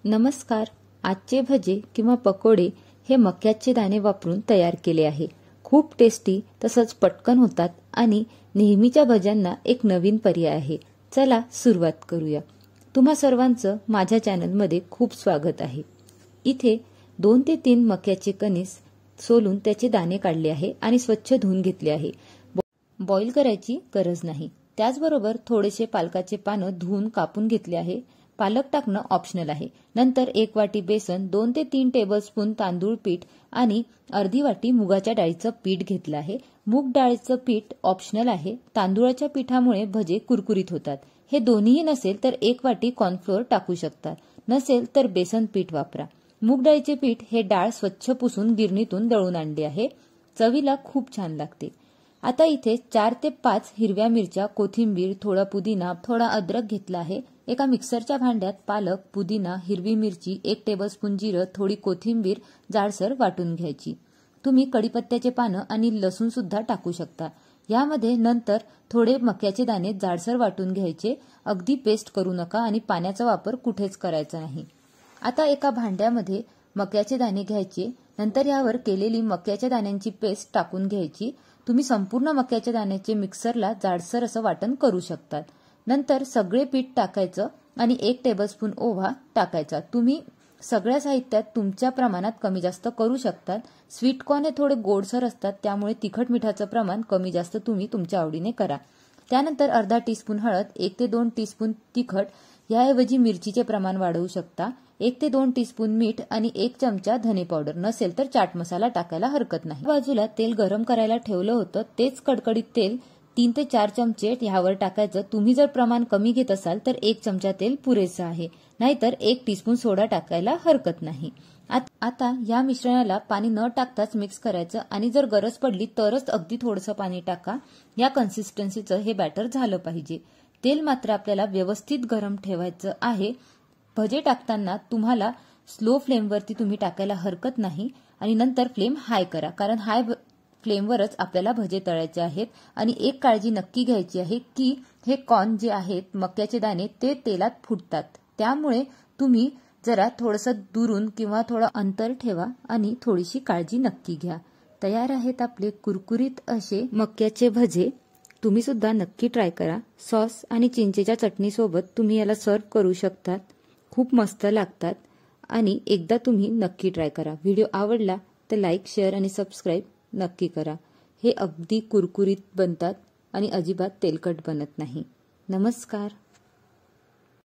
नमस्कार. आजचे भजे किंवा पकोडे हे मक्याचे दाणे वापरून तयार केले आहे. खूप टेस्टी तसंच पटकन होतात आणि नेहमीच्या भज्यांना एक नवीन पर्याय आहे. चला सुरुवात करूया. तुम्हा सर्वांचं माझ्या चॅनलमध्ये खूप स्वागत आहे. इथे 2 ते 3 मक्याचे कणीस सोलून त्याचे दाणे काढले आहे आणि स्वच्छ धुवून घेतले आहे. बॉईल करायची गरज नाही. त्याचबरोबर थोडेसे पालकाचे पानं धुवून कापून घेतले आहे. पालक टाकणं ऑप्शनल आहे. नंतर 1 वाटी बेसन, 2 ते 3 टेबलस्पून तांदूळ पीठ आणि अर्धी वाटी मुगाच्या डाळीचं पीठ घेतलं आहे. मूग डाळीचं पीठ ऑप्शनल आहे. तांदूळाच्या पिठामुळे भजे कुरकुरीत होतात. हे दोन्हीही नसेल तर 1 वाटी कॉर्नफ्लोअर टाकू शकतात. नसेल तर बेसन पीठ वापरा. मूग डाळीचे पीठ हे डाळ स्वच्छ पुसून गिरणीतून दळून आणले आहे. चवीला खूप छान लागते. आता इथे 4 ते 5 हिरव्या मिरच्या, कोथिंबीर, थोडा पुदिना, थोडा अद्रक घेतला आहे. एका मिक्सरच्या भांड्यात पालक, पुदिना, हिरवी मिरची, 1 टेबलस्पून जिरं, थोडी कोथिंबीर जाडसर वाटून घ्यायची. तुम्ही कढीपत्त्याचे पानं आणि लसूण सुद्धा टाकू शकता. यामध्ये नंतर थोडे मक्याचे दाणे जाडसर वाटून घ्यायचे. अगदी पेस्ट करू नका आणि पाण्याचा वापर कुठेच करायचा नाही. आता एका भांड्यामध्ये मक्याचे दाणे घ्यायचे. नंतर यावर केलेली मक्याच्या दाण्यांची पेस्ट टाकून घ्यायची. तुम्ही संपूर्ण मक्याच्या दाण्याचे मिक्सरला जाडसर असं वाटण करू शकतात. नंतर सगळे पीठ टाकायचं आणि 1 टेबलस्पून ओवा टाकायचा. तुम्ही सगळ्या साहित्यात तुमच्या प्रमाणात कमी जास्त करू शकतात. स्वीट कॉर्न हे थोडे गोडसर असतात, त्यामुळे तिखट मिठाचं प्रमाण कमी जास्त तुम्ही तुमच्या आवडीने करा. त्यानंतर अर्धा टीस्पून हळद, 1 ते 2 टीस्पून तिखट, याऐवजी मिरचीचे प्रमाण वाढवू शकता. 1 ते 2 टीस्पून मीठ आणि 1 चमचा धने पावडर, नसेल तर चाट मसाला टाकायला हरकत नाही. बाजूला तेल गरम करायला ठेवलं होतं. तेच कडकडीत तेल 3 ते 4 चमचे ह्यावर टाकायचं. तुम्ही जर प्रमाण कमी घेत असाल तर 1 चमचा तेल पुरेसं आहे. नाहीतर 1 टीस्पून सोडा टाकायला हरकत नाही. आता या मिश्रणाला पाणी न टाकताच मिक्स करायचं आणि जर गरज पडली तरच अगदी थोडंसं पाणी टाका. या कन्सिस्टन्सीचं हे बॅटर झालं पाहिजे. तेल मात्र आपल्याला व्यवस्थित गरम ठेवायचं आहे. भजे टाकताना तुम्हाला स्लो फ्लेमवरती तुम्ही टाकायला हरकत नाही आणि नंतर फ्लेम हाय करा, कारण हाय फ्लेमवरच आपल्याला भजे तळायचे आहेत. आणि एक काळजी नक्की घ्यायची आहे की हे कॉर्न जे आहेत मक्याचे दाणे ते तेलात फुटतात. त्यामुळे तुम्ही जरा थोडंसं दुरून किंवा थोडं अंतर ठेवा आणि थोडीशी काळजी नक्की घ्या. तयार आहेत आपले कुरकुरीत असे मक्याचे भजे. तुम्ही सुद्धा नक्की ट्राय करा. सॉस आणि चिंचेच्या चटणीसोबत तुम्ही याला सर्व्ह करू शकतात. खूप मस्त लागतात आणि एकदा तुम्ही नक्की ट्राय करा. व्हिडिओ आवडला तर लाईक, शेअर आणि सबस्क्राईब नक्की करा. हे अगदी कुरकुरीत बनतात आणि अजिबात तेलकट बनत नाही. नमस्कार.